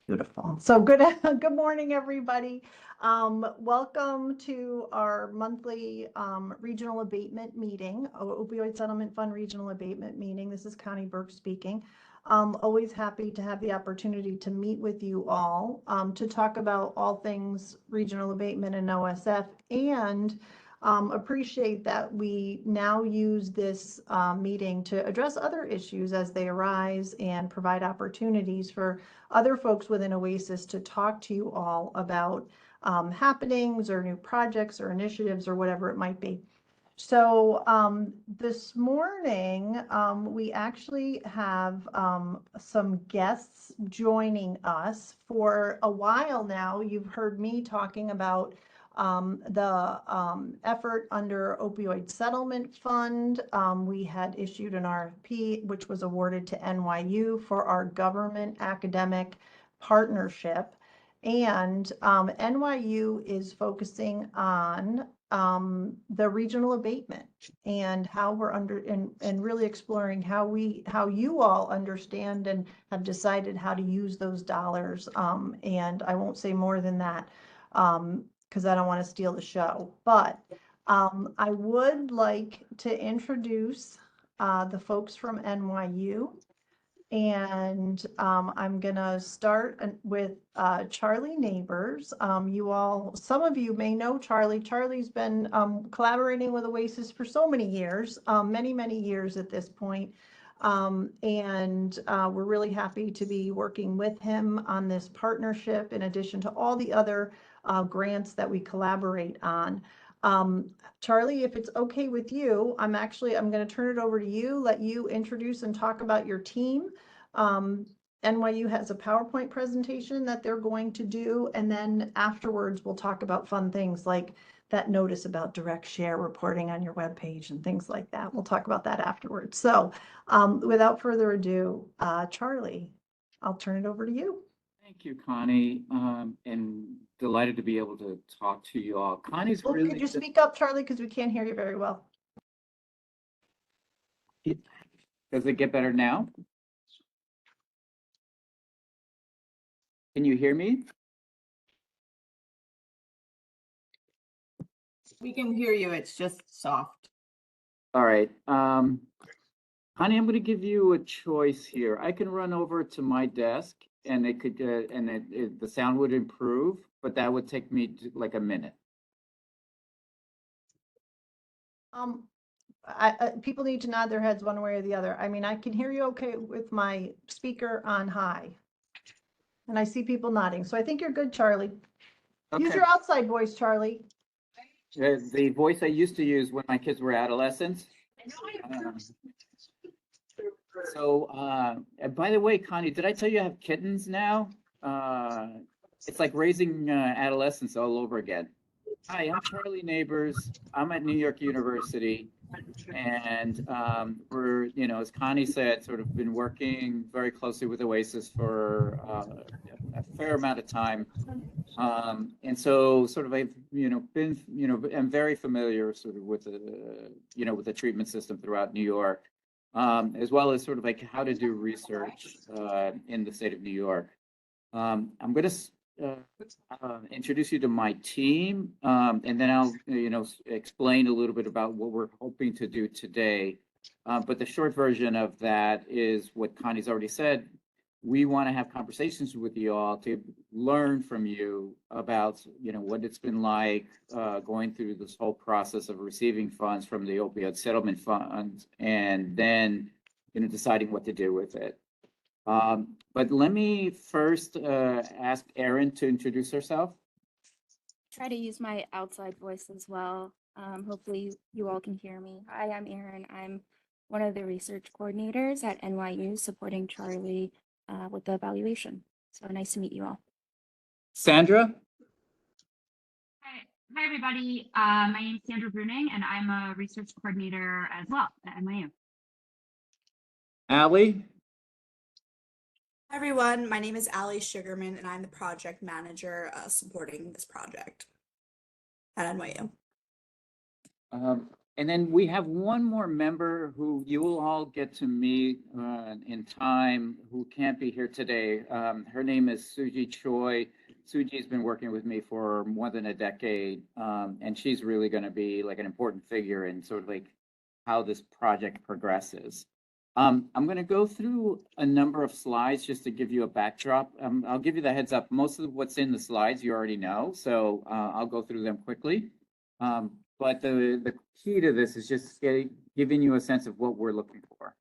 Beautiful. So good morning, everybody. Welcome to our monthly regional abatement meeting, Opioid Settlement Fund Regional Abatement Meeting. This is Connie Burke speaking. Always happy to have the opportunity to meet with you all to talk about all things regional abatement and OSF, and appreciate that we now use this meeting to address other issues as they arise and provide opportunities for other folks within OASAS to talk to you all about happenings or new projects or initiatives or whatever it might be. So this morning, we actually have some guests joining us. For a while now, you've heard me talking about the effort under Opioid Settlement Fund. We had issued an RFP, which was awarded to NYU for our government academic partnership. And NYU is focusing on the regional abatement and how we're and really exploring how you all understand and have decided how to use those dollars. And I won't say more than that because I don't want to steal the show. But I would like to introduce the folks from NYU. And I'm gonna start with Charlie Neighbors. Some of you may know Charlie. Charlie's been collaborating with OASAS for so many years, many years at this point. And we're really happy to be working with him on this partnership, in addition to all the other grants that we collaborate on. Charlie, if it's okay with you, I'm going to turn it over to you, let you introduce and talk about your team. NYU has a PowerPoint presentation that they're going to do, and then afterwards we'll talk about fun things like that notice about direct share reporting on your webpage and things like that. We'll talk about that afterwards. So without further ado, Charlie, I'll turn it over to you. Thank you, Connie, and delighted to be able to talk to you all. Connie's really... Could you speak up, Charlie, because we can't hear you very well. Does it get better now? Can you hear me? We can hear you, it's just soft. All right. Connie, I'm going to give you a choice here. I can run over to my desk and it could the sound would improve, but that would take me like a minute. People need to nod their heads one way or the other. I mean, I can hear you okay with my speaker on high, and I see people nodding. So I think you're good, Charlie. Okay. Use your outside voice, Charlie. The voice I used to use when my kids were adolescents. And by the way, Connie, did I tell you I have kittens now? It's like raising adolescents all over again. Hi, I'm Charlie Neighbors. I'm at New York University, and we're, as Connie said, sort of been working very closely with OASAS for a fair amount of time. And so sort of I've, I'm very familiar sort of with the, with the treatment system throughout New York. As well as sort of like how to do research in the state of New York. I'm going to introduce you to my team, and then I'll, explain a little bit about what we're hoping to do today. But the short version of that is what Connie's already said. We want to have conversations with you all to learn from you about, what it's been like going through this whole process of receiving funds from the Opioid Settlement Fund, and then, deciding what to do with it. But let me first ask Erin to introduce herself. Try to use my outside voice as well. Hopefully you all can hear me. Hi, I'm Erin. I'm one of the research coordinators at NYU supporting Charlie with the evaluation. So nice to meet you all. Sandra? Hi everybody. My name is Sandra Bruning, and I'm a research coordinator as well at NYU. Allie? Hi everyone, my name is Allie Sugarman, and I'm the project manager supporting this project at NYU. And then we have one more member who you will all get to meet in time, who can't be here today. Her name is Suji Choi. Suji's been working with me for more than a decade, and she's really going to be like an important figure in sort of like how this project progresses. I'm going to go through a number of slides just to give you a backdrop. I'll give you the heads up. Most of what's in the slides you already know, so I'll go through them quickly. But the key to this is just giving you a sense of what we're looking for.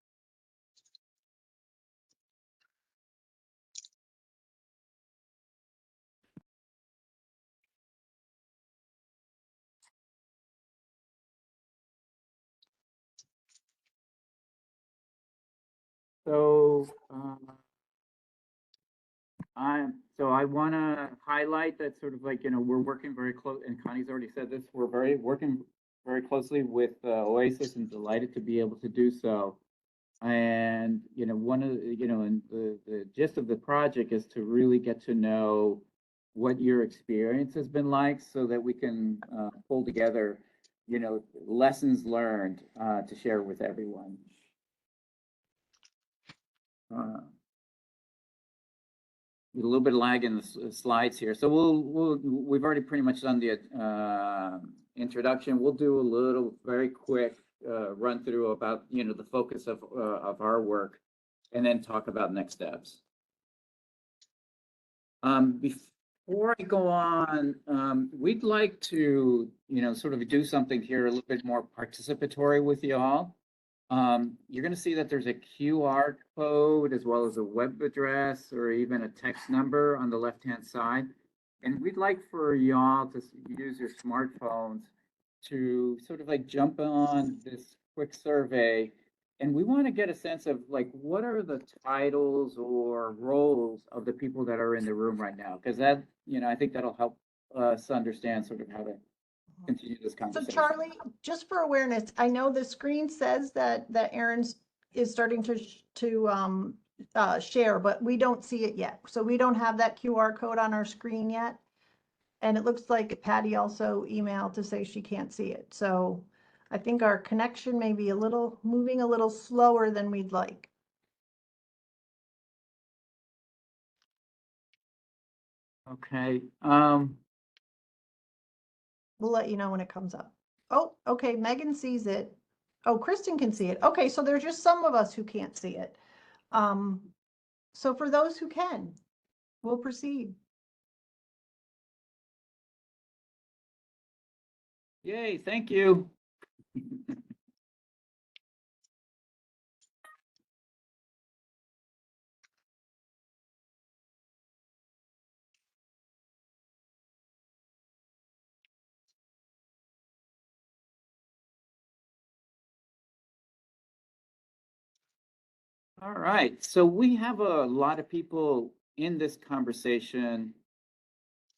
So I want to highlight that sort of like, you know, we're working very close, and Connie's already said this, we're working very closely with OASAS and delighted to be able to do so. And, you know, one of the, you know, and the gist of the project is to really get to know what your experience has been like so that we can pull together, you know, lessons learned to share with everyone. A little bit of lag in the slides here. So we've already pretty much done the introduction. We'll do a little very quick run through about, you know, the focus of our work, and then talk about next steps. Before I go on, we'd like to, you know, sort of do something here a little bit more participatory with you all. You're going to see that there's a QR code as well as a web address or even a text number on the left-hand side. And we'd like for y'all to use your smartphones to sort of like jump on this quick survey. And we want to get a sense of like, what are the titles or roles of the people that are in the room right now? Because that, you know, I think that'll help us understand sort of how to continue this So conversation. Charlie, just for awareness, I know the screen says that Aaron's is starting to share, but we don't see it yet. So we don't have that QR code on our screen yet. And it looks like Patty also emailed to say she can't see it. So I think our connection may be moving a little slower than we'd like. Okay. We'll let you know when it comes up. Oh, okay, Megan sees it. Oh, Kristen can see it. Okay, so there's just some of us who can't see it. So for those who can, we'll proceed. Yay, thank you. All right, so we have a lot of people in this conversation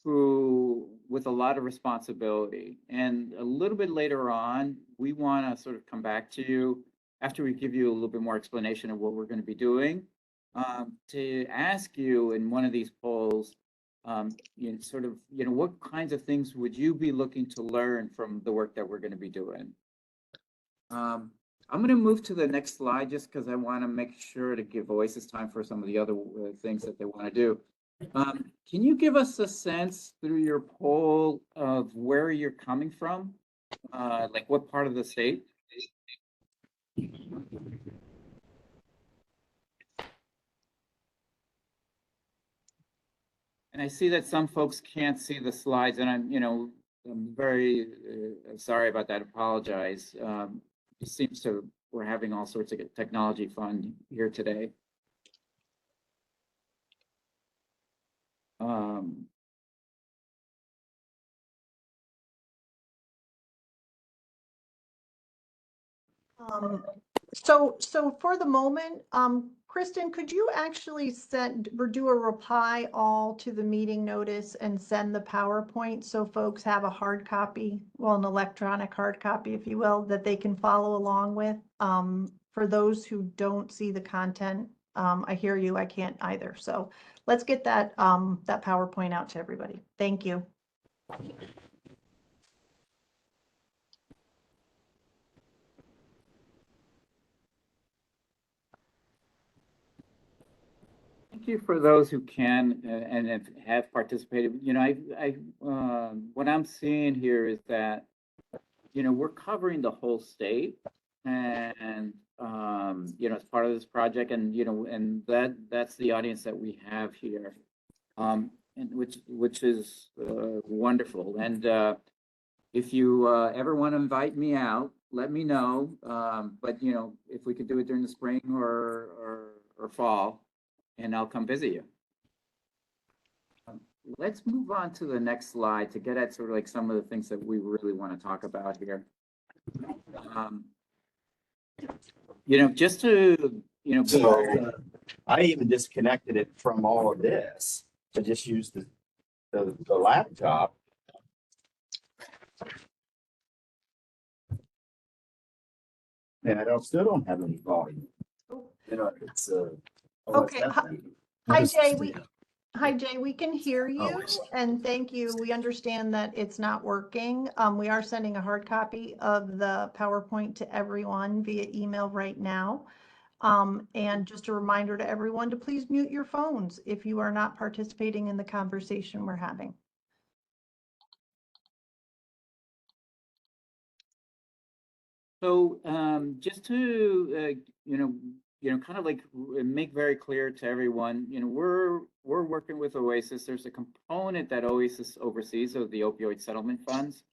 who, with a lot of responsibility, and a little bit later on, we want to sort of come back to you after we give you a little bit more explanation of what we're going to be doing, to ask you in one of these polls, you know, sort of, you know, what kinds of things would you be looking to learn from the work that we're going to be doing? I'm going to move to the next slide just because I want to make sure to give voices time for some of the other things that they want to do. Can you give us a sense through your poll of where you're coming from? Like what part of the state? And I see that some folks can't see the slides, and I'm, you know, I'm very sorry about that. Apologize. It seems to, we're having all sorts of technology fun here today. So for the moment, Kristen, could you actually send or do a reply all to the meeting notice and send the PowerPoint so folks have a hard copy, well, an electronic hard copy, if you will, that they can follow along with? For those who don't see the content, I hear you, I can't either. So let's get that that PowerPoint out to everybody. Thank you. you for those who can and have participated. You know, what I'm seeing here is that, you know, we're covering the whole state and, you know, as part of this project and, you know, and that's the audience that we have here. And which is wonderful. And if you ever want to invite me out, let me know. But you know, if we could do it during the spring or fall, and I'll come visit you. Let's move on to the next slide to get at sort of like some of the things that we really want to talk about here. You know, just to, you know, So I even disconnected it from all of this to just use the laptop. And still don't have any volume. You know, it's Okay, hi Jay, hi Jay, we can hear you Always. and thank you. We understand that it's not working. We are sending a hard copy of the PowerPoint to everyone via email right now. And just a reminder to everyone to please mute your phones if you are not participating in the conversation we're having. So just to kind of like make very clear to everyone, you know, we're working with OASAS. There's a component that OASAS oversees of the opioid settlement funds,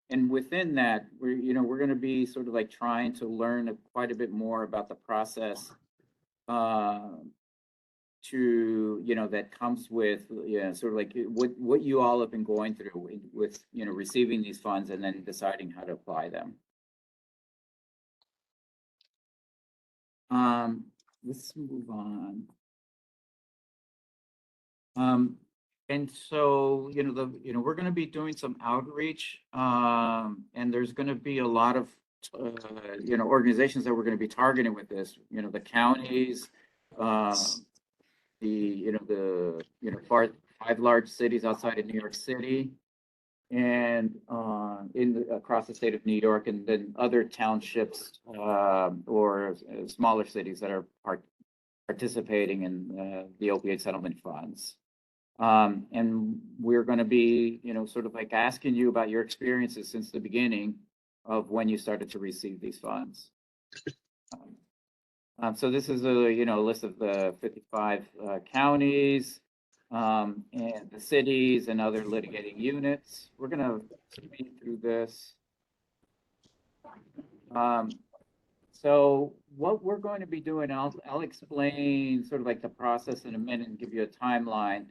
and within that, we're going to be sort of like trying to learn quite a bit more about the process that comes with sort of like what you all have been going through with receiving these funds and then deciding how to apply them. Let's move on. And so, we're going to be doing some outreach, and there's going to be a lot of, organizations that we're going to be targeting with this, the counties, the 5 large cities outside of New York City, and across the state of New York, and then other townships or smaller cities that are participating in the opioid settlement funds. And we're going to be, sort of like asking you about your experiences since the beginning of when you started to receive these funds. So this is a list of the 55 counties. And the cities and other litigating units. We're going to speed through this. So what we're going to be doing, I'll explain sort of like the process in a minute and give you a timeline.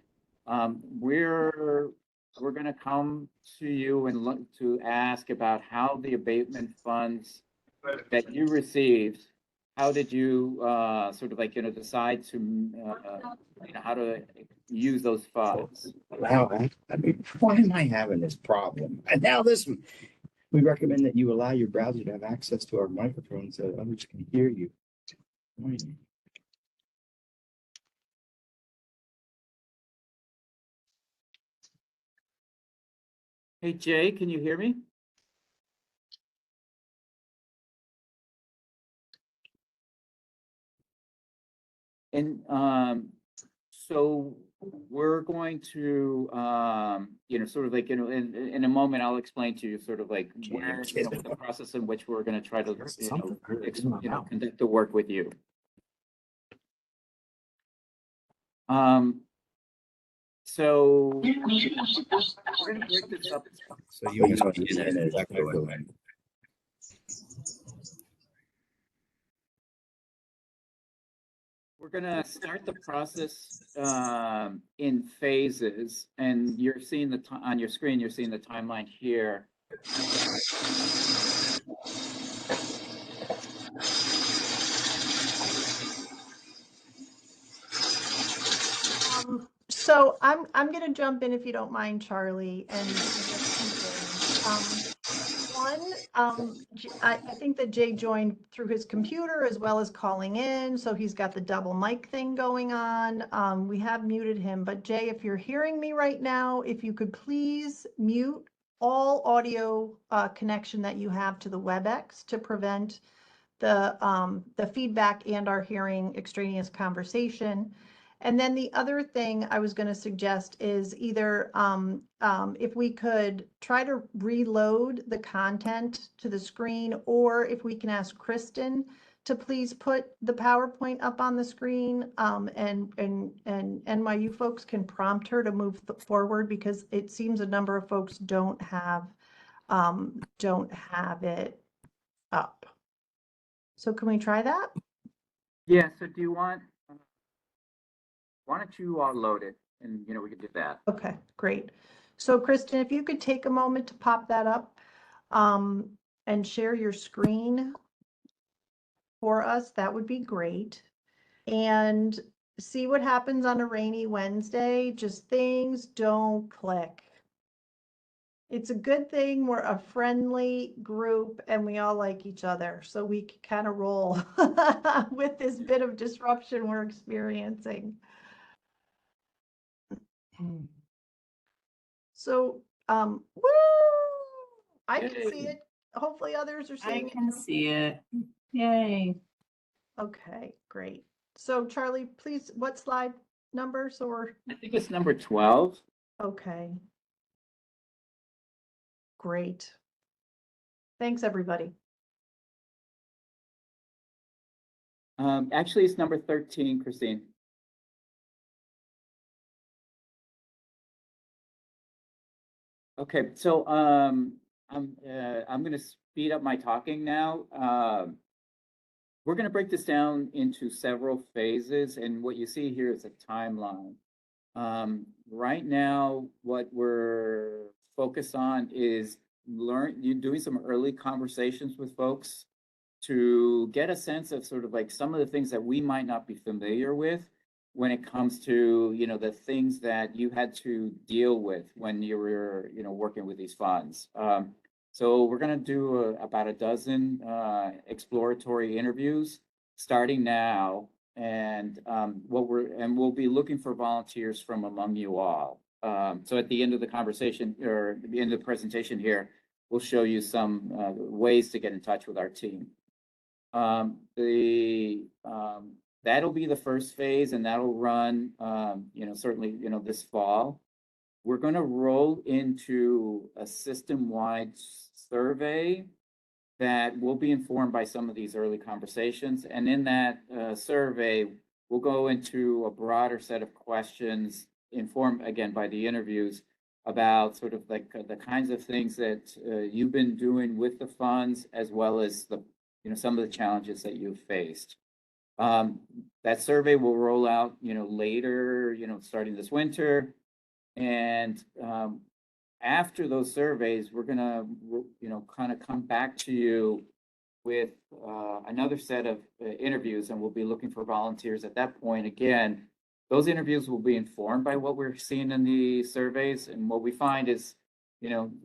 We're going to come to you and look to ask about how the abatement funds that you received, how did you sort of like, decide to, how to use those funds? Wow, I mean, why am I having this problem? And now this one, we recommend that you allow your browser to have access to our microphone so others can hear you. Hey, Jay, can you hear me? And so we're going to, sort of like, in a moment, I'll explain to you sort of like where, the process in which we're going to try to, conduct the work with you. So we're going to break this up. So you must be in it. We're going to start the process in phases, and you're seeing on your screen, you're seeing the timeline here. So I'm going to jump in if you don't mind, Charlie, and I think that Jay joined through his computer as well as calling in, so he's got the double mic thing going on. We have muted him, but Jay, if you're hearing me right now, if you could please mute all audio connection that you have to the WebEx to prevent the feedback and our hearing extraneous conversation. And then the other thing I was going to suggest is either if we could try to reload the content to the screen, or if we can ask Kristen to please put the PowerPoint up on the screen, and NYU folks can prompt her to move forward, because it seems a number of folks don't have it up. So can we try that? Yeah, so do you want, why don't you load it and, we can do that. Okay, great. So Kristen, if you could take a moment to pop that up and share your screen for us, that would be great. And see what happens on a rainy Wednesday. Just things don't click. It's a good thing we're a friendly group and we all like each other, so we can kind of roll with this bit of disruption we're experiencing. So, woo! I can see it. Hopefully others are I seeing it. can see it. Yay. Okay, great. So Charlie, please, what slide number? So we're, I think it's number 12. okay. Great. Thanks, everybody. Actually, it's number 13, Christine. Okay, so I'm going to speed up my talking now. We're going to break this down into several phases, and what you see here is a timeline. Right now, what we're focused on is doing some early conversations with folks to get a sense of sort of like some of the things that we might not be familiar with when it comes to, the things that you had to deal with when you were, working with these funds. So we're going to do about a dozen exploratory interviews starting now, and we'll be looking for volunteers from among you all. So at the end of the conversation, or at the end of the presentation here, we'll show you some ways to get in touch with our team. That'll be the first phase, and that'll run, certainly, this fall. We're going to roll into a system-wide survey that will be informed by some of these early conversations. And in that survey, we'll go into a broader set of questions informed, again, by the interviews about sort of like the kinds of things that you've been doing with the funds, as well as the, some of the challenges that you've faced. That survey will roll out, later, starting this winter. And after those surveys, we're gonna, kind of come back to you with another set of interviews, and we'll be looking for volunteers at that point. Again, those interviews will be informed by what we're seeing in the surveys. And what we find is,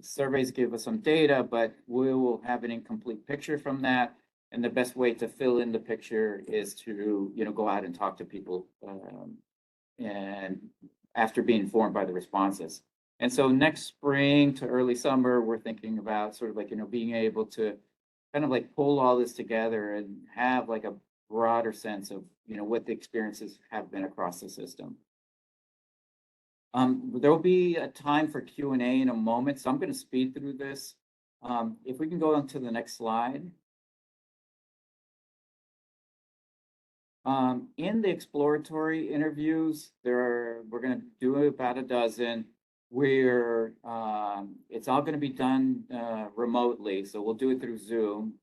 surveys give us some data, but we will have an incomplete picture from that. And the best way to fill in the picture is to, go out and talk to people, and after being informed by the responses. And so next spring to early summer, we're thinking about sort of like, being able to kind of like pull all this together and have like a broader sense of, what the experiences have been across the system. There will be a time for Q&A in a moment, so I'm going to speed through this. If we can go on to the next slide. In the exploratory interviews, we're going to do about a dozen. It's all going to be done remotely, so we'll do it through Zoom.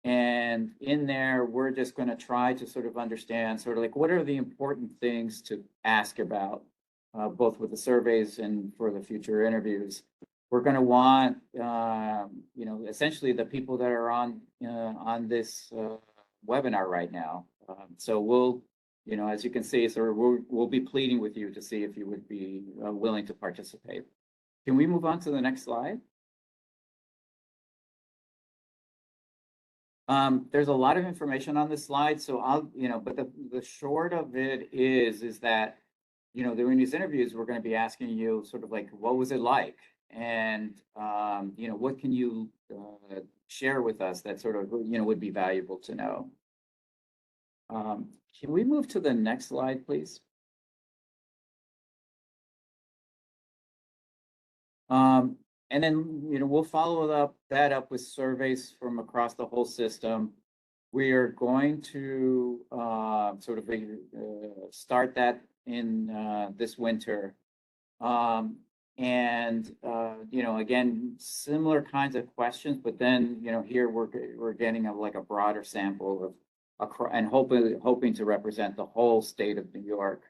And in there, we're just going to try to sort of understand sort of like what are the important things to ask about, both with the surveys and for the future interviews. We're going to want, essentially the people that are on this webinar right now. So we'll, as you can see, so we'll be pleading with you to see if you would be willing to participate. Can we move on to the next slide? There's a lot of information on this slide, so I'll, but the short of it is that, during these interviews, we're going to be asking you sort of like, what was it like? And, what can you share with us that sort of, would be valuable to know? Can we move to the next slide, please? And then, we'll follow that up with surveys from across the whole system. We are going to sort of start that in this winter. Again, similar kinds of questions, but then, here we're getting like a broader sample of and hoping to represent the whole state of New York.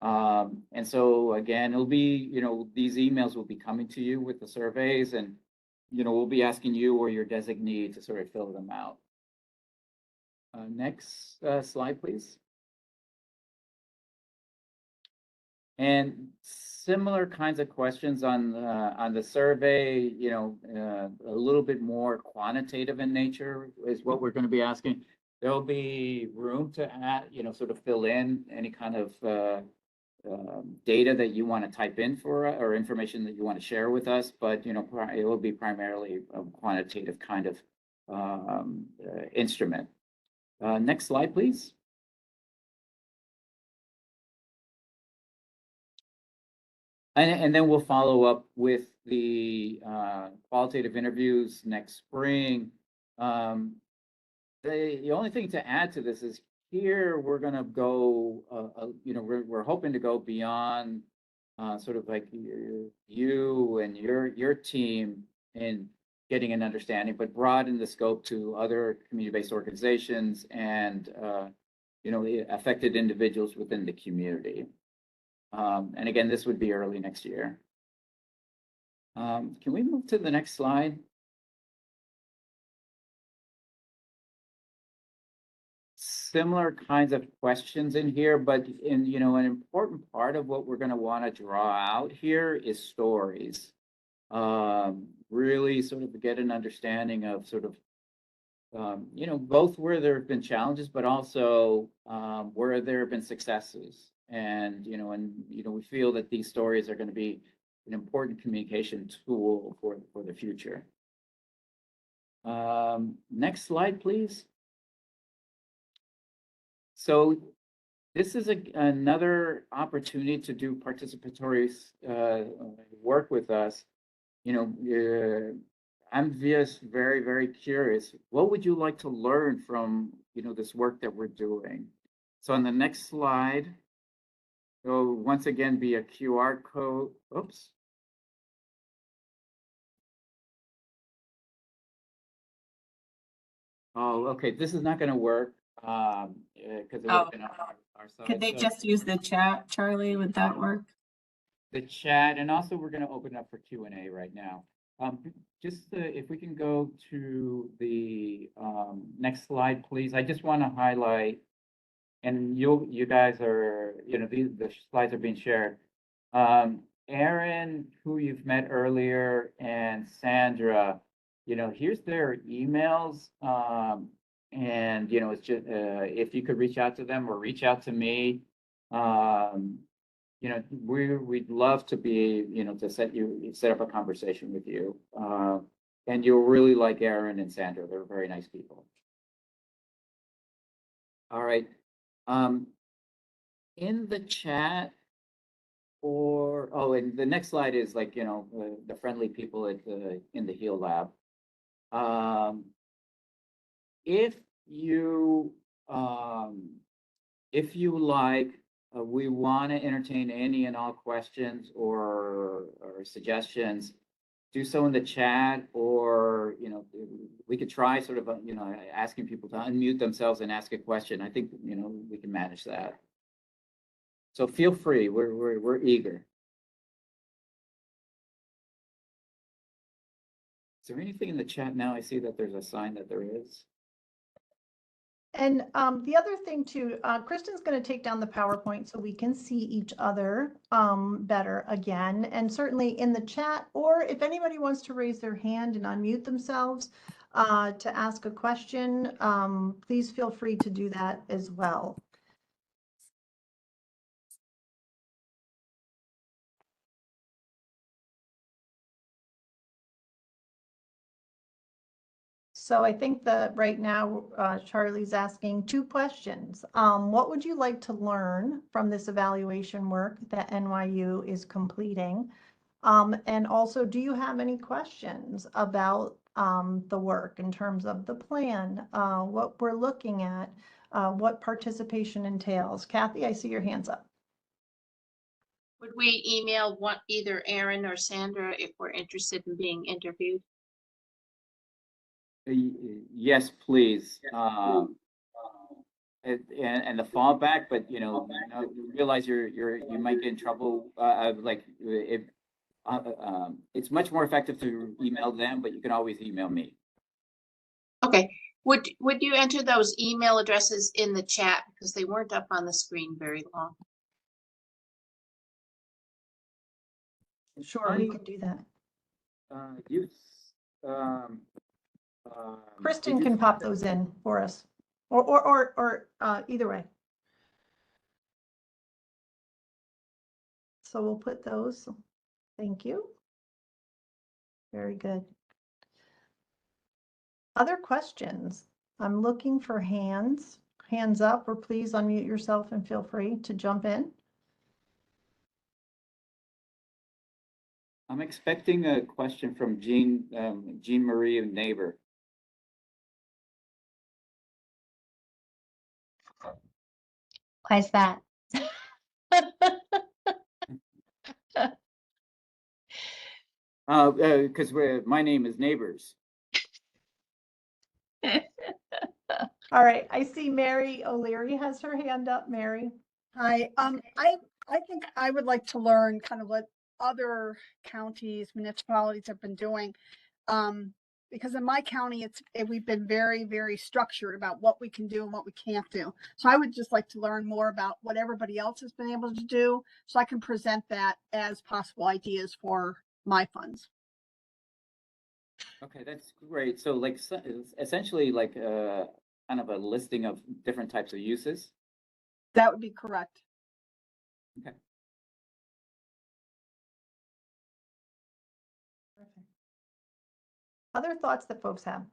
And so again, it'll be, these emails will be coming to you with the surveys, and, we'll be asking you or your designee to sort of fill them out. Next slide, please. And similar kinds of questions on the survey, a little bit more quantitative in nature is what we're going to be asking. There'll be room to add, sort of fill in any kind of data that you want to type in for or information that you want to share with us, but it will be primarily a quantitative kind of instrument. Next slide, please. And then we'll follow up with the qualitative interviews next spring. The only thing to add to this is here we're going to go, we're hoping to go beyond sort of like you and your team in getting an understanding, but broaden the scope to other community-based organizations and affected individuals within the community. And again, this would be early next year. Can we move to the next slide? Similar kinds of questions in here, but an important part of what we're going to want to draw out here is stories. Really sort of get an understanding of sort of, both where there have been challenges, but also where there have been successes. And, we feel that these stories are going to be an important communication tool for the future. Next slide, please. So this is another opportunity to do participatory work with us. I'm just very, very curious. What would you like to learn from, this work that we're doing? So on the next slide, there'll once again be a QR code. Oops. Oh, okay. This is not going to work because it would have been our side. Could they just use the chat, Charlie? Would that work? The chat, and also we're going to open up for Q&A right now. If we can go to the next slide, please. I just want to highlight, and you guys are, the slides are being shared. Aaron, who you've met earlier, and Sandra, here's their emails. And, it's just, if you could reach out to them or reach out to me, we'd love to be, to set up a conversation with you. And you'll really like Aaron and Sandra. They're very nice people. All right. In the chat, and the next slide is like, the friendly people in the HEAL Lab. If you like, we want to entertain any and all questions or suggestions. Do so in the chat, or we could try sort of asking people to unmute themselves and ask a question. I think we can manage that. So feel free. We're eager. Is there anything in the chat now? I see that there's a sign that there is. And the other thing too, Kristen's going to take down the PowerPoint so we can see each other better again. And certainly in the chat, or if anybody wants to raise their hand and unmute themselves to ask a question, please feel free to do that as well. So I think that right now, Charlie's asking two questions. What would you like to learn from this evaluation work that NYU is completing? And also, do you have any questions about the work in terms of the plan, what we're looking at, what participation entails? Kathy, I see your hands up. Would we email either Aaron or Sandra if we're interested in being interviewed? Yes, please. And the fallback, but you realize you might get in trouble. Like if it's much more effective to email them, but you can always email me. Okay. Would you enter those email addresses in the chat because they weren't up on the screen very long? Sure, we can do that. You, Kristen did you- can pop those in for us, or either way. So we'll put those. Thank you. Very good. Other questions? I'm looking for hands up, or please unmute yourself and feel free to jump in. I'm expecting a question from Jean Marie, a neighbor. Why is that? Because my name is Neighbors. All right, I see Mary O'Leary has her hand up. Mary. Hi, I think I would like to learn kind of what other counties, municipalities have been doing. Because in my county, we've been very, very structured about what we can do and what we can't do. So I would just like to learn more about what everybody else has been able to do, so I can present that as possible ideas for my funds. Okay, that's great. So like essentially like kind of a listing of different types of uses. That would be correct. Okay. Perfect. Other thoughts that folks have?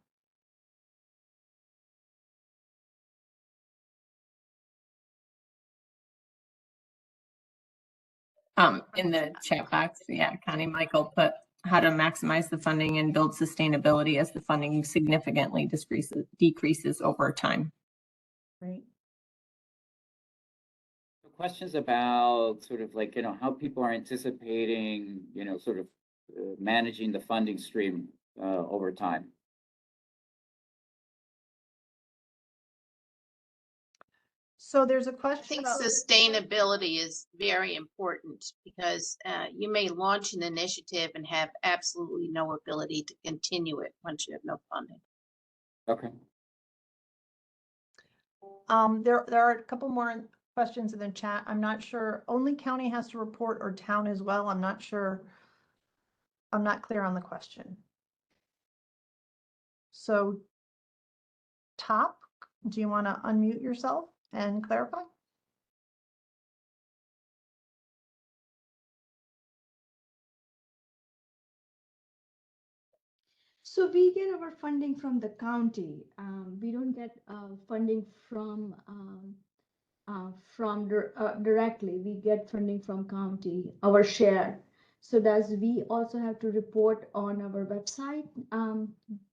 In the chat box, yeah, Connie Michael put how to maximize the funding and build sustainability as the funding significantly decreases over time. Great. Questions about sort of like, how people are anticipating, sort of managing the funding stream over time. So there's a I question think about sustainability is very important because you may launch an initiative and have absolutely no ability to continue it once you have no funding. Okay. There are a couple more questions in the chat. I'm not sure, only county has to report or town as well. I'm not sure. I'm not clear on the question. So Top, do you want to unmute yourself and clarify? So we get our funding from the county. We don't get funding from directly. We get funding from county, our share. So does we also have to report on our website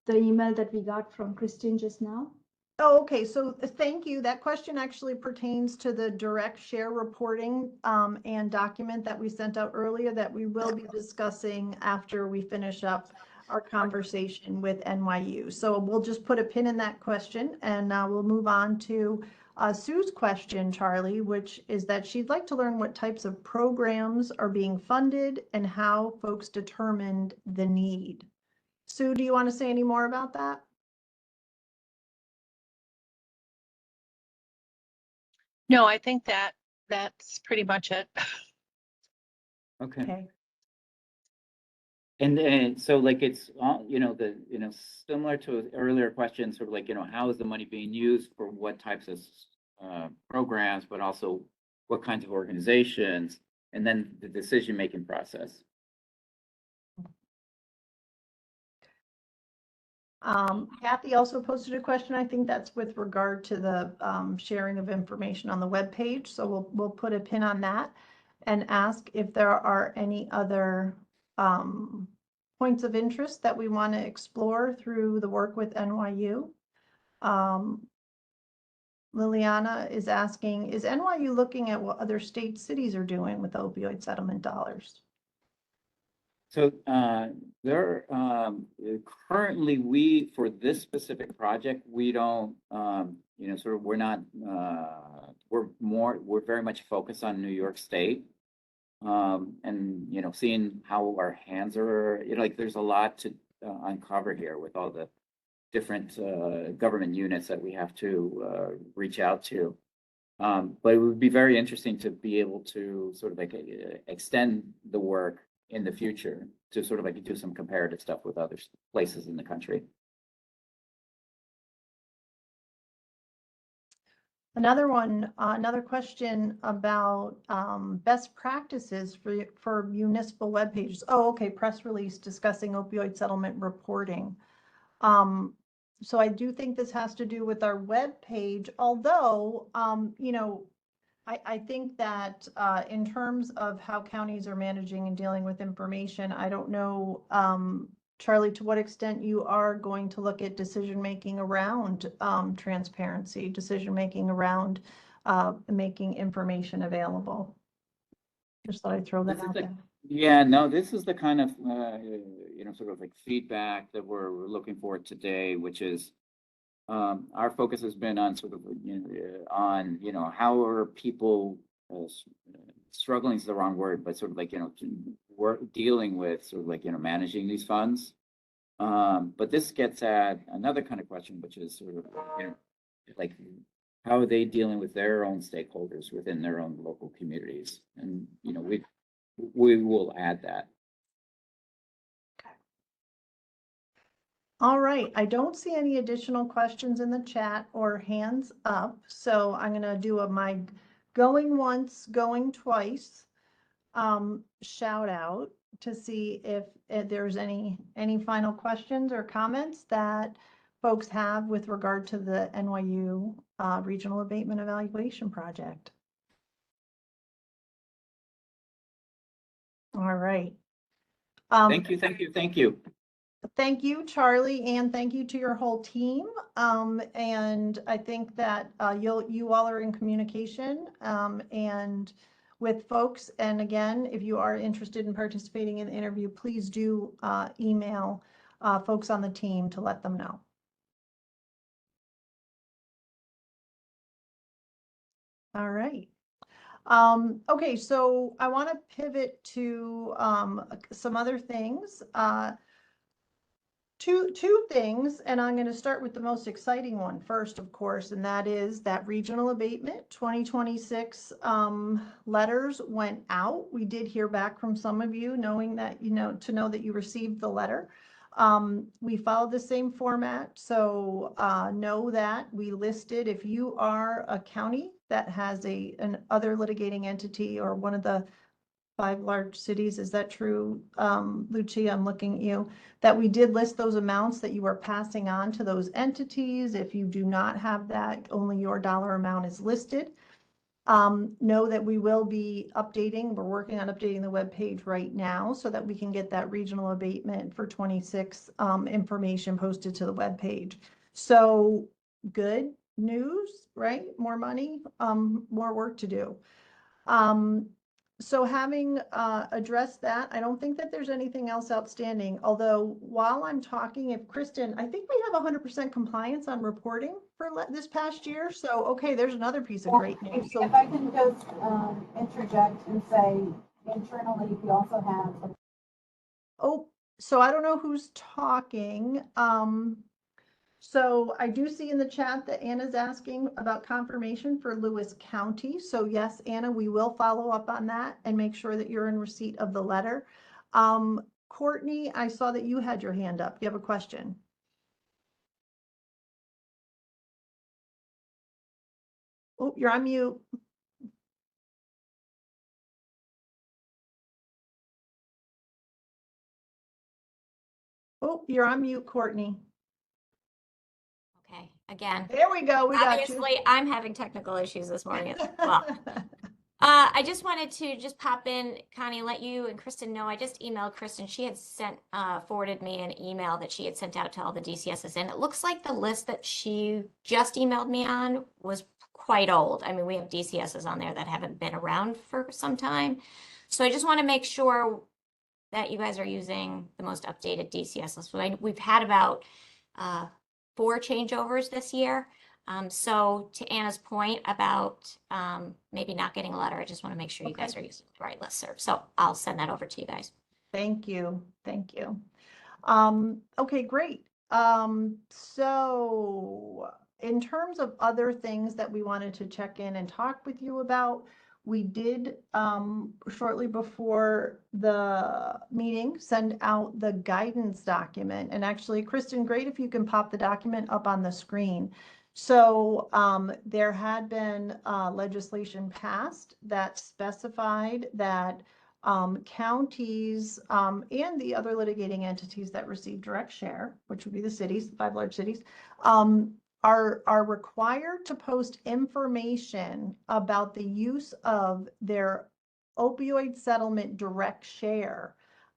the email that we got from Christine just now? Oh, okay. So thank you. That question actually pertains to the direct share reporting and document that we sent out earlier that we will be discussing after we finish up our conversation with NYU. So we'll just put a pin in that question and we'll move on to Sue's question, Charlie, which is that she'd like to learn what types of programs are being funded and how folks determined the need. Sue, do you want to say any more about that? No, I think that's pretty much it. Okay. Okay. And so like it's similar to an earlier question, sort of like, how is the money being used for what types of programs, but also what kinds of organizations, and then the decision-making process. Kathy also posted a question. I think that's with regard to the sharing of information on the webpage. So we'll put a pin on that and ask if there are any other points of interest that we want to explore through the work with NYU. Liliana is asking, is NYU looking at what other state cities are doing with opioid settlement dollars? So currently for this specific project, we don't, we're not, we're very much focused on New York State. And, seeing how our hands are, like there's a lot to uncover here with all the different government units that we have to reach out to. But it would be very interesting to be able to sort of like extend the work in the future to sort of like do some comparative stuff with other places in the country. Another question about best practices for municipal web pages. Oh, okay, press release discussing opioid settlement reporting. So I do think this has to do with our web page, although, I think that in terms of how counties are managing and dealing with information, I don't know, Charlie, to what extent you are going to look at decision-making around transparency, decision-making around making information available. Just thought I'd throw that out there. Yeah, no, this is the kind of, sort of like feedback that we're looking for today, which is our focus has been on sort of, how are people struggling is the wrong word, but sort of like, dealing with sort of like, managing these funds. But this gets at another kind of question, which is sort of, like, how are they dealing with their own stakeholders within their own local communities? And, we will add that. All right, I don't see any additional questions in the chat or hands up, so I'm going to do my going once, going twice shout out to see if there's any final questions or comments that folks have with regard to the NYU Regional Abatement Evaluation Project. All right. Thank you. Thank you, Charlie, and thank you to your whole team. And I think that you all are in communication and with folks. And again, if you are interested in participating in the interview, please do email folks on the team to let them know. All right. Okay, so I want to pivot to some other things. Two things, and I'm going to start with the most exciting one first, of course, and that is that regional abatement 2026 letters went out. We did hear back from some of you, knowing that, to know that you received the letter. We followed the same format, so know that we listed, if you are a county that has an other litigating entity or one of the 5 large cities, is that true, Lucia? I'm looking at you, that we did list those amounts that you are passing on to those entities. If you do not have that, only your dollar amount is listed. Know that we will be updating, we're working on updating the web page right now so that we can get that regional abatement for 26 information posted to the web page. So good news, right? More money, more work to do. So having addressed that, I don't think that there's anything else outstanding. Although while I'm talking, if Kristen, I think we have 100% compliance on reporting for this past year. So, okay, there's another piece of great news. So if I can just interject and say internally, we also have. Oh, so I don't know who's talking. So I do see in the chat that Anna's asking about confirmation for Lewis County. So yes, Anna, we will follow up on that and make sure that you're in receipt of the letter. Courtney, I saw that you had your hand up. You have a question. Oh, you're on mute. Oh, you're on mute, Courtney. again. There we go. We got you. Obviously, I'm having technical issues this morning as well. I just wanted to just pop in, Connie, and let you and Kristen know. I just emailed Kristen. She had forwarded me an email that she had sent out to all the DCSs, and it looks like the list that she just emailed me on was quite old. I mean, we have DCSs on there that haven't been around for some time. So I just want to make sure that you guys are using the most updated DCSs. So we've had about 4 changeovers this year. So to Anna's point about maybe not getting a letter, I just want to make sure you guys are using the right listserv. So I'll send that over to you guys. Thank you. Thank you. Okay, great. So in terms of other things that we wanted to check in and talk with you about, we did shortly before the meeting send out the guidance document. And actually, Kristen, great if you can pop the document up on the screen. So there had been legislation passed that specified that counties and the other litigating entities that receive direct share, which would be the cities, the 5 large cities, are required to post information about the use of their opioid settlement direct share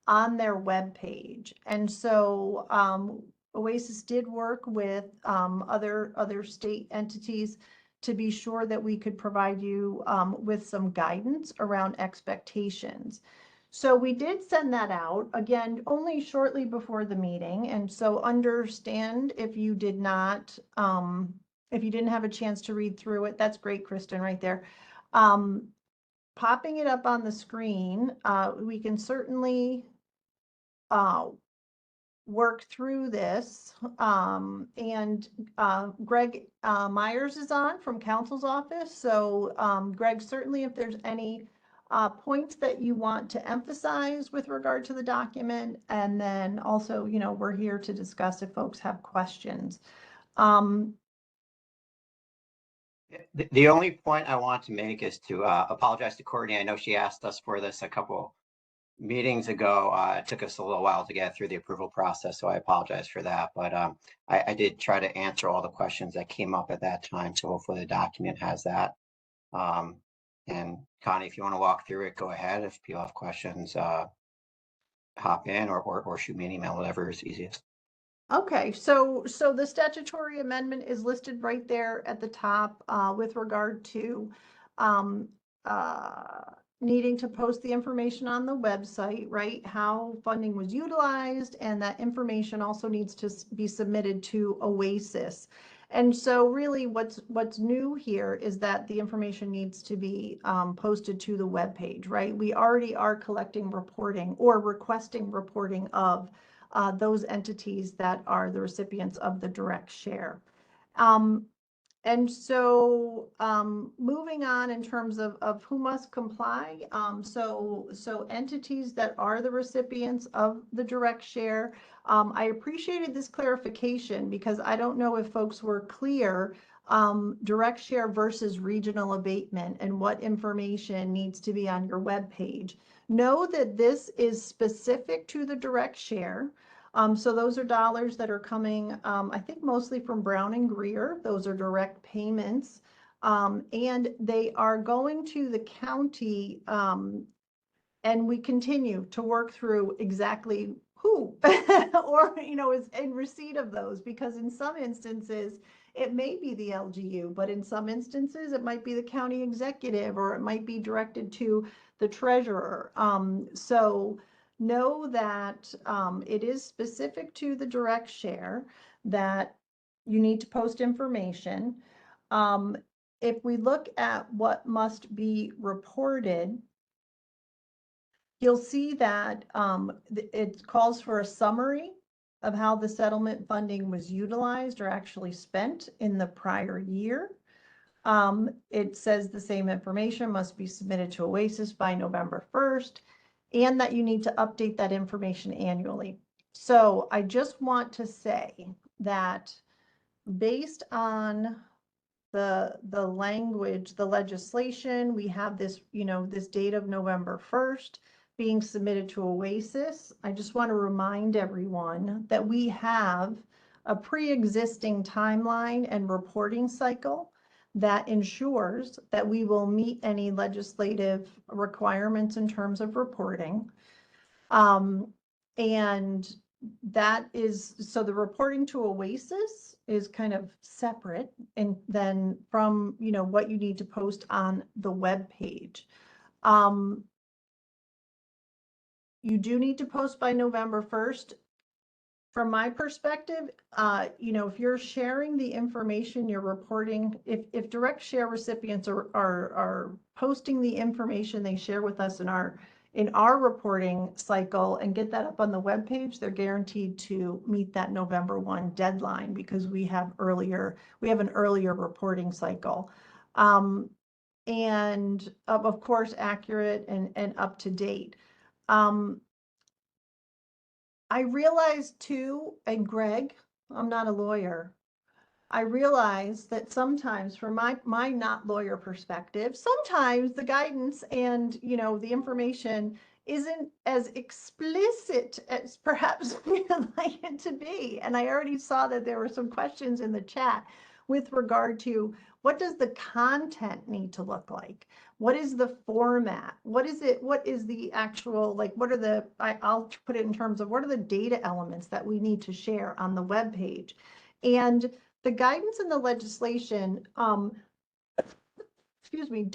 on their webpage. And so OASAS did work with other state entities to be sure that we could provide you with some guidance around expectations. So we did send that out, again, only shortly before the meeting. And so understand if you did not, if you didn't have a chance to read through it, that's great, Kristen, right there. Popping it up on the screen, we can certainly work through this. Greg Myers is on from counsel's office. So Greg, certainly if there's any points that you want to emphasize with regard to the document, and then also, you know, we're here to discuss if folks have questions. The only point I want to make is to apologize to Courtney. I know she asked us for this a couple meetings ago. It took us a little while to get through the approval process, so I apologize for that. But I did try to answer all the questions that came up at that time, so hopefully the document has that. And Connie, if you want to walk through it, go ahead. If people have questions, hop in or shoot me an email, whatever is easiest. Okay, so the statutory amendment is listed right there at the top with regard to needing to post the information on the website, right? How funding was utilized, and that information also needs to be submitted to OASAS. And so really what's new here is that the information needs to be posted to the webpage, right? We already are collecting reporting or requesting reporting of those entities that are the recipients of the direct share. And so moving on in terms of who must comply, so entities that are the recipients of the direct share, I appreciated this clarification because I don't know if folks were clear direct share versus regional abatement and what information needs to be on your webpage. Know that this is specific to the direct share. So those are dollars that are coming, I think mostly from Brown and Greer. Those are direct payments. And they are going to the county, and we continue to work through exactly who or, you know, is in receipt of those, because in some instances, it may be the LGU, but in some instances, it might be the county executive, or it might be directed to the treasurer. So know that it is specific to the direct share, that you need to post information. If we look at what must be reported, you'll see that it calls for a summary of how the settlement funding was utilized or actually spent in the prior year. It says the same information must be submitted to OASAS by November 1st, and that you need to update that information annually. So I just want to say that based on the language, the legislation, we have this, you know, this date of November 1st being submitted to OASAS. I just want to remind everyone that we have a pre-existing timeline and reporting cycle that ensures that we will meet any legislative requirements in terms of reporting. And that is, so the reporting to OASAS is kind of separate and then from, you know, what you need to post on the web page. You do need to post by November 1st. From my perspective, you know, if you're sharing the information you're reporting, if direct share recipients are posting the information they share with us in our reporting cycle and get that up on the webpage, they're guaranteed to meet that November 1 deadline because we have an earlier reporting cycle. And of course, accurate and up to date. I realized too, and Greg, I'm not a lawyer. I realize that sometimes from my not lawyer perspective, sometimes the guidance and, you know, the information isn't as explicit as perhaps we would like it to be. And I already saw that there were some questions in the chat with regard to what does the content need to look like? What is the format? What is it? What is the actual, like, what are the, I'll put it in terms of what are the data elements that we need to share on the web page? And the guidance in the legislation, excuse me,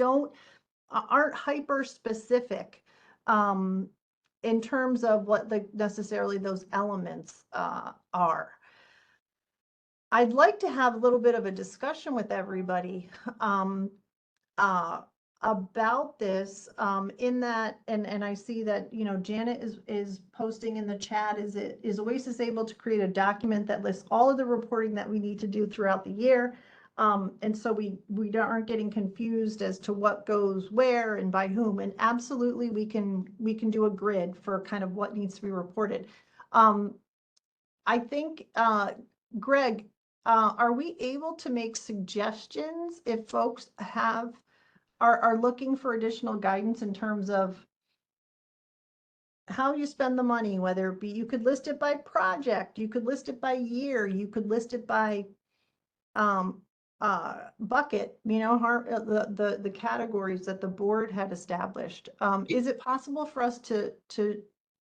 aren't hyper specific in terms of what necessarily those elements are. I'd like to have a little bit of a discussion with everybody about this in that, and I see that, you know, Janet is posting in the chat, is OASAS able to create a document that lists all of the reporting that we need to do throughout the year? And so we aren't getting confused as to what goes where and by whom. And absolutely, we can do a grid for kind of what needs to be reported. I think, Greg, are we able to make suggestions if folks are looking for additional guidance in terms of how you spend the money, whether it be, you could list it by project, you could list it by year, you could list it by bucket, you know, the categories that the board had established. Is it possible for us to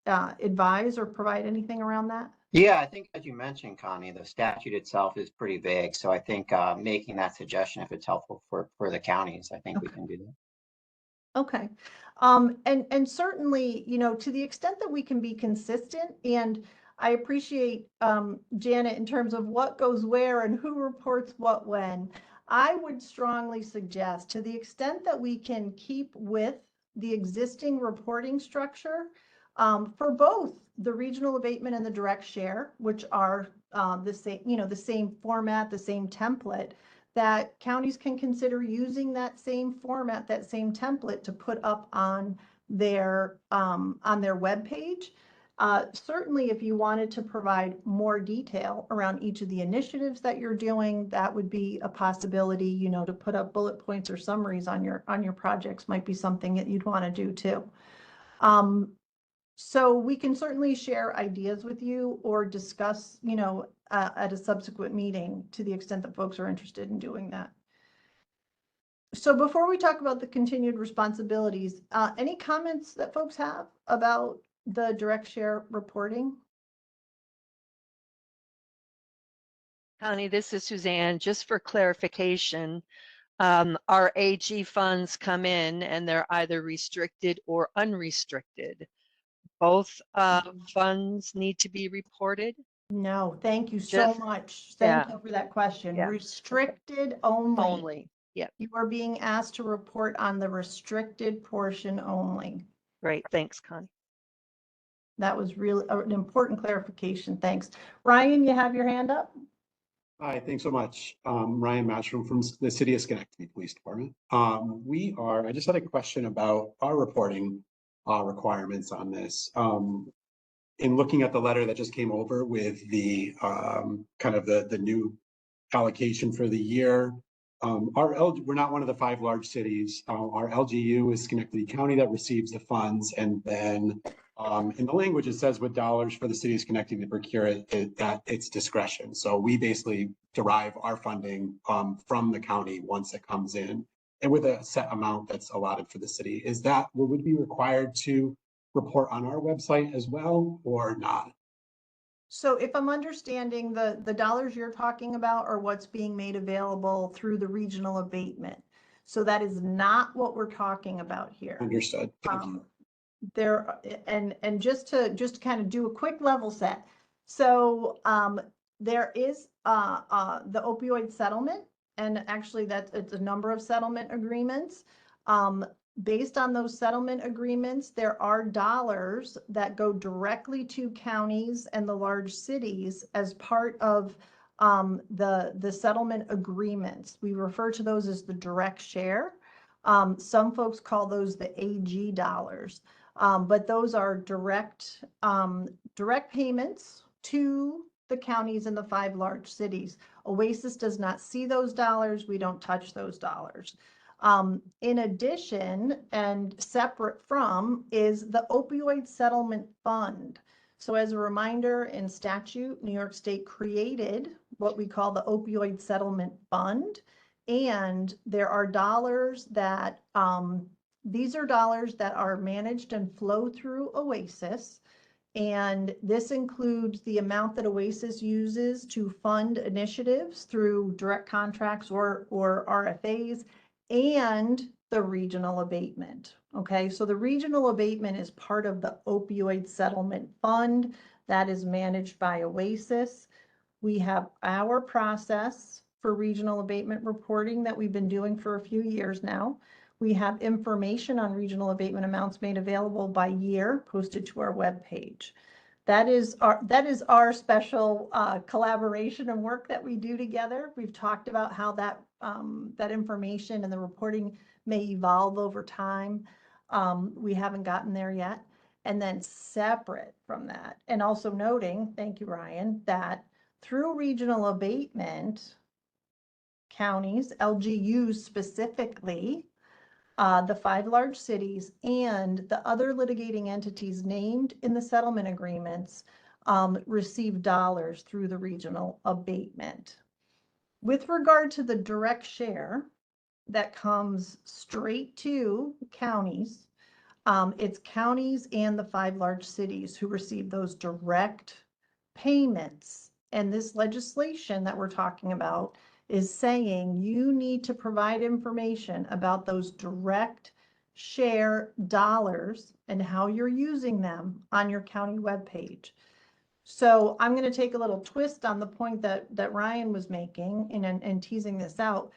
advise or provide anything around that? Yeah, I think as you mentioned, Connie, the statute itself is pretty vague. So I think making that suggestion, if it's helpful for the counties, I think we can do that. Okay. And certainly, you know, to the extent that we can be consistent, and I appreciate Janet in terms of what goes where and who reports what when, I would strongly suggest to the extent that we can keep with the existing reporting structure for both the regional abatement and the direct share, which are the same, you know, the same format, the same template, that counties can consider using that same format, that same template to put up on their webpage. Certainly, if you wanted to provide more detail around each of the initiatives that you're doing, that would be a possibility. You know, to put up bullet points or summaries on your projects might be something that you'd want to do too. So we can certainly share ideas with you or discuss, you know, at a subsequent meeting to the extent that folks are interested in doing that. So before we talk about the continued responsibilities, any comments that folks have about the direct share reporting? Connie, this is Suzanne. Just for clarification, our AG funds come in and they're either restricted or unrestricted. Both funds need to be reported? No, thank you so much. Thank you for that question. Yeah. Restricted only. Only, yeah. You are being asked to report on the restricted portion only. Great, thanks, Connie. That was really an important clarification. Thanks. Ryan, you have your hand up? Hi, thanks so much. Ryan Matchroom from the City of Schenectady Police Department. I just had a question about our reporting requirements on this. In looking at the letter that just came over with the kind of the new allocation for the year, we're not one of the 5 large cities. Our LGU is Schenectady County that receives the funds, and then In the language, it says with dollars for the city is connecting to procure it at its discretion. So we basically derive our funding from the county once it comes in, and with a set amount that's allotted for the city. Is that what would be required to report on our website as well, or not? So if I'm understanding, the dollars you're talking about are what's being made available through the regional abatement. So that is not what we're talking about here. Understood. Thank you. There, and just to kind of do a quick level set. So there is the opioid settlement, and actually it's a number of settlement agreements. Based on those settlement agreements, there are dollars that go directly to counties and the large cities as part of the settlement agreements. We refer to those as the direct share. Some folks call those the AG dollars. But those are direct payments to the counties and the 5 large cities. OASAS does not see those dollars. We don't touch those dollars. In addition, and separate from, is the opioid settlement fund. So as a reminder, in statute, New York State created what we call the opioid settlement fund. And there are dollars that these are dollars that are managed and flow through OASAS, and this includes the amount that OASAS uses to fund initiatives through direct contracts or RFAs, and the regional abatement. Okay, so the regional abatement is part of the opioid settlement fund that is managed by OASAS. We have our process for regional abatement reporting that we've been doing for a few years now. We have information on regional abatement amounts made available by year posted to our webpage. That is our special collaboration and work that we do together. We've talked about how that information and the reporting may evolve over time. We haven't gotten there yet. And then separate from that, and also noting, thank you, Ryan, that through regional abatement, counties, LGUs specifically, the 5 large cities and the other litigating entities named in the settlement agreements receive dollars through the regional abatement. With regard to the direct share that comes straight to counties, it's counties and the 5 large cities who receive those direct payments. And this legislation that we're talking about is saying you need to provide information about those direct share dollars and how you're using them on your county webpage. So I'm going to take a little twist on the point that Ryan was making and teasing this out.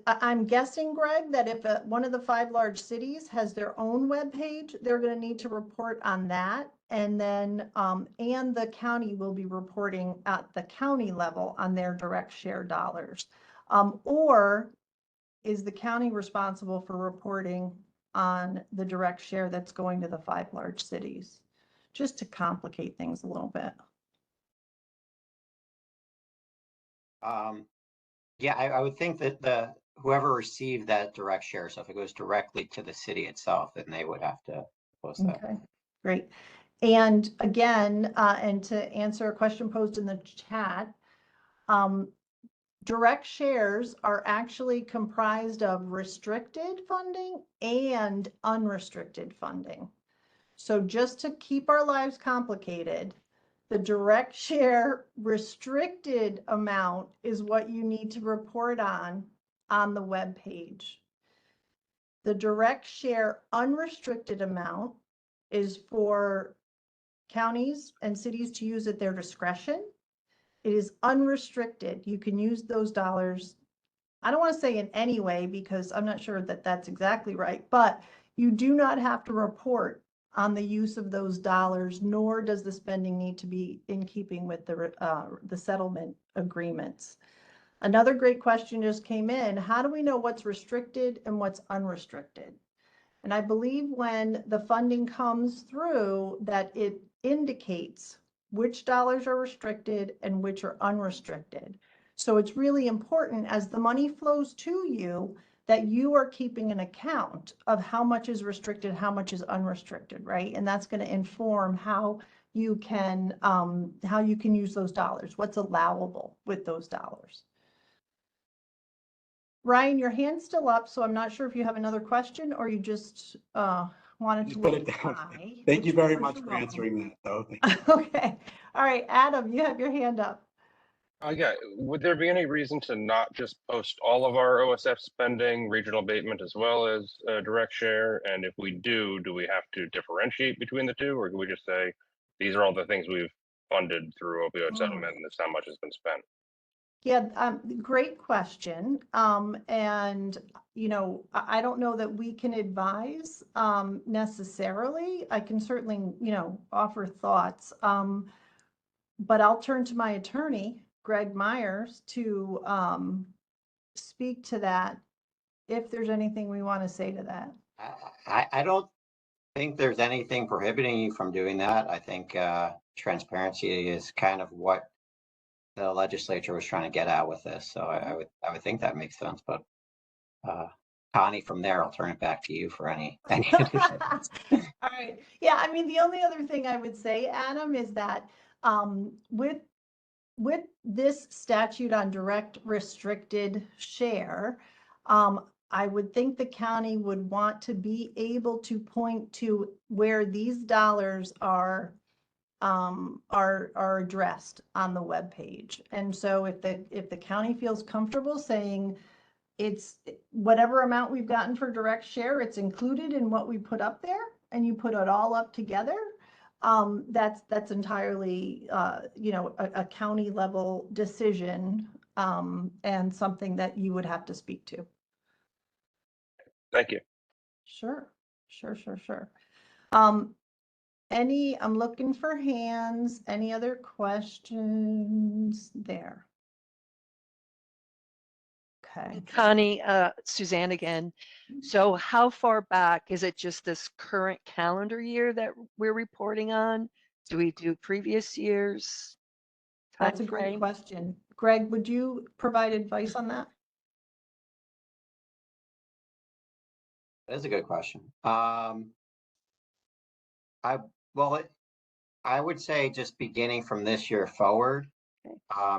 I'm guessing, Greg, that if one of the 5 large cities has their own webpage, they're going to need to report on that. And then, and the county will be reporting at the county level on their direct share dollars. Or is the county responsible for reporting on the direct share that's going to the 5 large cities? Just to complicate things a little bit. Yeah, I would think that whoever received that direct share, so if it goes directly to the city itself, then they would have to post that. Okay, great. And again, and to answer a question posed in the chat, direct shares are actually comprised of restricted funding and unrestricted funding. So just to keep our lives complicated, the direct share restricted amount is what you need to report on the web page. The direct share unrestricted amount is for counties and cities to use at their discretion. It is unrestricted. You can use those dollars. I don't want to say in any way because I'm not sure that that's exactly right, but you do not have to report on the use of those dollars, nor does the spending need to be in keeping with the settlement agreements. Another great question just came in. How do we know what's restricted and what's unrestricted? And I believe when the funding comes through that it indicates which dollars are restricted and which are unrestricted. So it's really important as the money flows to you that you are keeping an account of how much is restricted, how much is unrestricted, right? And that's going to inform how you can use those dollars, what's allowable with those dollars. Ryan, your hand's still up, so I'm not sure if you have another question or you just wanted to Put wait. it down. Hi, Thank you very which much you're for welcome. answering that, though. Thank you. Okay. All right, Adam, you have your hand up. Yeah, would there be any reason to not just post all of our OSF spending, regional abatement, as well as direct share? And if we do we have to differentiate between the two, or can we just say, these are all the things we've funded through opioid settlement, and this is how much has been spent? Yeah, great question. And I don't know that we can advise necessarily. I can certainly, offer thoughts. But I'll turn to my attorney, Greg Myers, to speak to that if there's anything we want to say to that. I don't think there's anything prohibiting you from doing that. I think transparency is kind of what the legislature was trying to get at with this. So I would think that makes sense. But Connie, from there, I'll turn it back to you for any additional. All right. Yeah, I mean, the only other thing I would say, Adam, is that with this statute on direct restricted share, I would think the county would want to be able to point to where these dollars are addressed on the webpage. And so if the county feels comfortable saying it's whatever amount we've gotten for direct share, it's included in what we put up there, and you put it all up together, that's entirely a county level decision, and something that you would have to speak to. Thank you. Sure. I'm looking for hands. Any other questions there? Okay. Connie, Suzanne again. So how far back is it? Just this current calendar year that we're reporting on? Do we do previous years? That's a great question. Greg, would you provide advice on that? That is a good question. I would say just beginning from this year forward,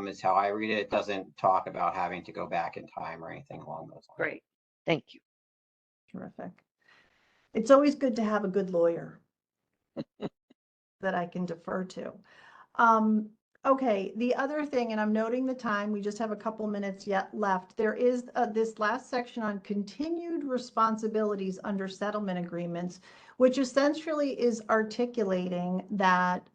is how I read it. It doesn't talk about having to go back in time or anything along those lines. Great. Thank you. Terrific. It's always good to have a good lawyer that I can defer to. Okay, the other thing, and I'm noting the time, we just have a couple minutes yet left. There is this last section on continued responsibilities under settlement agreements, which essentially is articulating that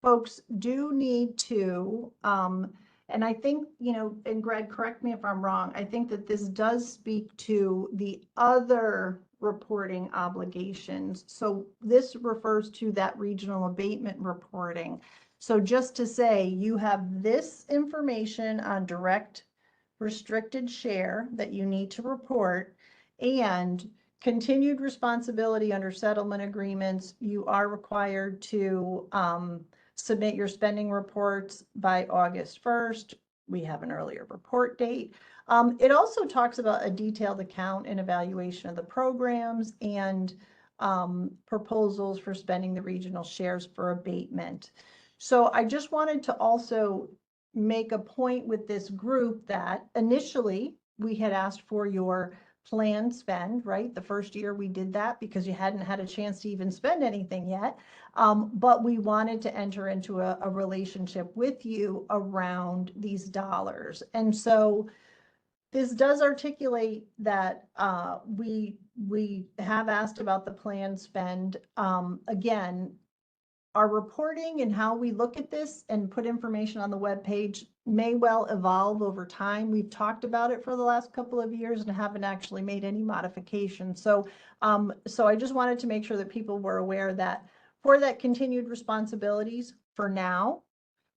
folks do need to, and I think, and Greg, correct me if I'm wrong, I think that this does speak to the other reporting obligations. So this refers to that regional abatement reporting. So just to say, you have this information on direct restricted share that you need to report, and continued responsibility under settlement agreements, you are required to submit your spending reports by August 1st. We have an earlier report date. It also talks about a detailed account and evaluation of the programs and proposals for spending the regional shares for abatement. So I just wanted to also make a point with this group that initially we had asked for your planned spend, right? The first year we did that because you hadn't had a chance to even spend anything yet. But we wanted to enter into a relationship with you around these dollars. And so this does articulate that we have asked about the planned spend. Again, our reporting and how we look at this and put information on the webpage may well evolve over time. We've talked about it for the last couple of years and haven't actually made any modifications. So I just wanted to make sure that people were aware that for that continued responsibilities, for now,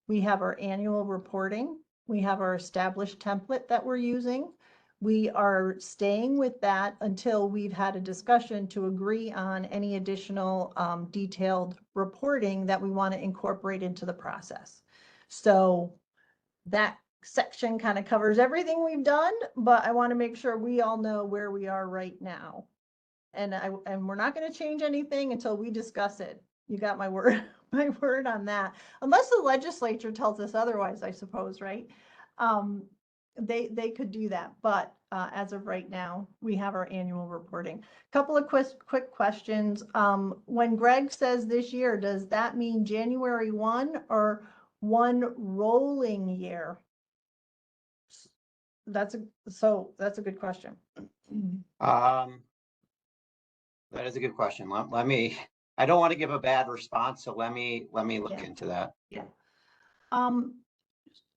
we have our annual reporting. We have our established template that we're using. We are staying with that until we've had a discussion to agree on any additional detailed reporting that we want to incorporate into the process. So that section kind of covers everything we've done, but I want to make sure we all know where we are right now. And we're not going to change anything until we discuss it. You got my word, my word on that. Unless the legislature tells us otherwise, I suppose, right? They could do that, but as of right now, we have our annual reporting. Couple of quick questions. When Greg says this year, does that mean January 1 or one rolling year? That's a good question. That is a good question. Let me, I don't want to give a bad response, so let me look into that. Yeah.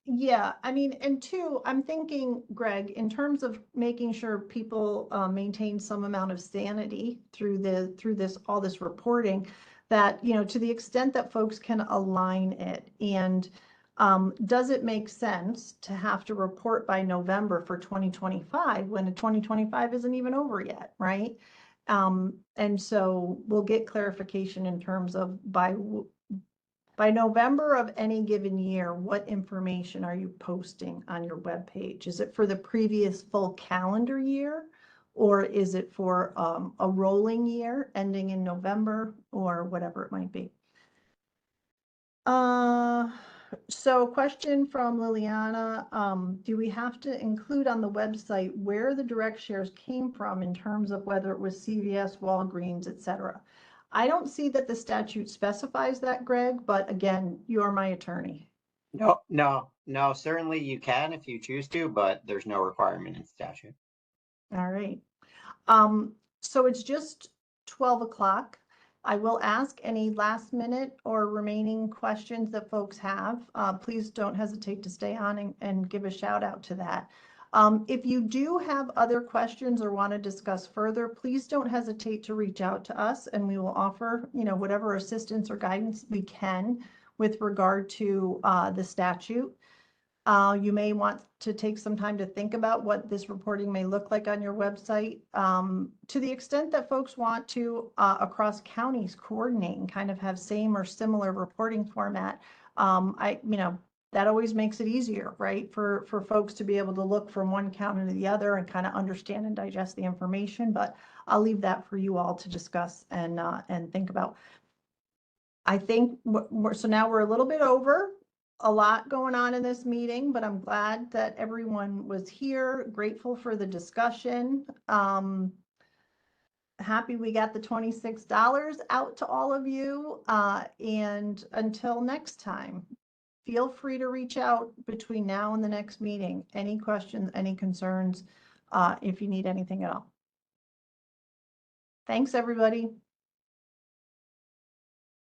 Yeah, I mean, and two, I'm thinking, Greg, in terms of making sure people maintain some amount of sanity through all this reporting, that, you know, to the extent that folks can align it, and does it make sense to have to report by November for 2025 when 2025 isn't even over yet, right? And so we'll get clarification in terms of by November of any given year, what information are you posting on your webpage? Is it for the previous full calendar year? Or is it for a rolling year ending in November or whatever it might be? So question from Liliana, do we have to include on the website where the direct shares came from in terms of whether it was CVS, Walgreens, et cetera? I don't see that the statute specifies that, Greg, but again, you're my attorney. No, certainly you can if you choose to, but there's no requirement in statute. All right. So it's just 12 o'clock. I will ask any last minute or remaining questions that folks have. Please don't hesitate to stay on and give a shout out to that. If you do have other questions or want to discuss further, please don't hesitate to reach out to us, and we will offer, you know, whatever assistance or guidance we can with regard to the statute. You may want to take some time to think about what this reporting may look like on your website. To the extent that folks want to, across counties, coordinate and kind of have same or similar reporting format, that always makes it easier, right? For folks to be able to look from one county to the other and kind of understand and digest the information. But I'll leave that for you all to discuss and think about. I think so now we're a little bit over. A lot going on in this meeting, but I'm glad that everyone was here. Grateful for the discussion. Happy we got the $26 out to all of you. And until next time, feel free to reach out between now and the next meeting. Any questions, any concerns, if you need anything at all. Thanks, everybody.